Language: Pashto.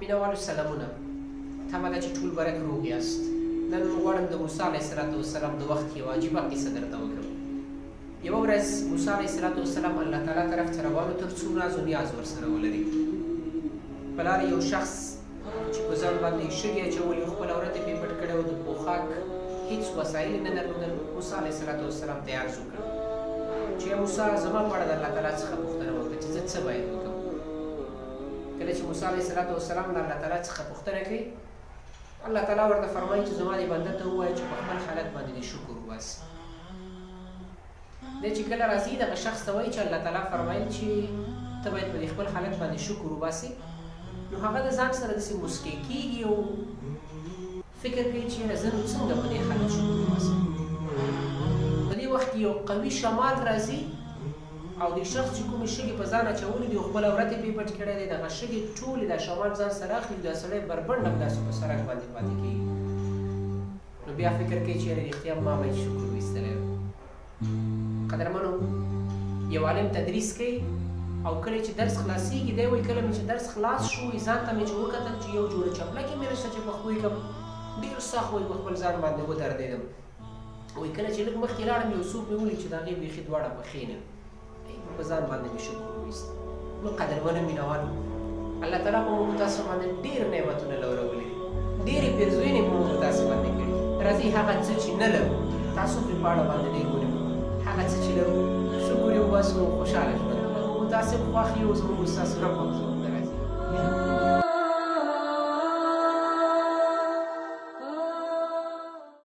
مینوالو سلامونه. تمه ده چې ټول برک روغ یاست. نن غواړم د موسی علیه السلام د وخت یوه عجیبه کیسه درته وکړم. یوه ورځ موسی علیه السلام الله تعالی طرف ته روان و تر څو ناز و نیاز ورسره ولري. په لاره یو شخص چې په ځان باندې شګې اچولي و، خپله ورته پې پټ کړی و، د پوښاک هېڅ وسایل یې نه درلودل. موسی علیه السلام ته یې عرض وکړ چې یا موسی زما په اړه د الله تعالی څخه پوښتنه وکړه چې زه څه باید وکړم. کله چې موسی علیه السلام له الله تعالی څخه پوښتنه کوي، الله تعالی ورته فرمایي چې زما دې بنده ته ووایه چې په خپل حالت باندې دې شکر وباسي. دی چې کله راځي دغه شخص ته وایي چې الله تعالی فرمایل چې ته باید په دې خپل حالت باندې شکر وباسي، نو هغه د ځان سره داسې مسکۍ کېږي او فکر کوي چې یاره زه نو څنګه په دې حالت شکر وباسم. په دې وخت کې یو قوي شمال راځي او د شخص چې کومې شګې په ځان اچولي دي او خپله ورته پې پټ کړی دی، دغه شګې ټولې دا شمال ځان سره اخلي، دا سړی بربنډ همداسې په سړک باندې پاتې کېږي. نو بیا فکر کوي چې یاره رښتیا ما باید شکر ویستلی و. قدرمنو، یو عالم تدریس کوي او کله چې درس خلاصېږي دی وایي کله مې چې درس خلاص شو ځان ته مې چې وکتل چې یو جوړه چپلکې مې نشته چې پښتو یې کړم، ډېر سخت وایي په خپل ځان باندې ودردېدم. وایي کله چې لږ مخکې لاړم یو څوک مې ولید چې د هغې بیخي دواړه پښې نه په ځان باندې مې شکر وویست. نو قدرمنو مینهوالو، الله تعالی په موږ تاسو باندې ډېر نعمتونه لورولي دي، ډېرې پیرزوینې په موږ تاسو باندې کړي. راځئ هغه څه چې نه لرو تاسو پرې په اړه باندې ډېر ونیمو، هغه څه چې لرو شکر یې وباسو او خوشحاله ژوند ولرو. متاسف خوښ یو زموږ ستاسو رب هم زموږ ته راځي.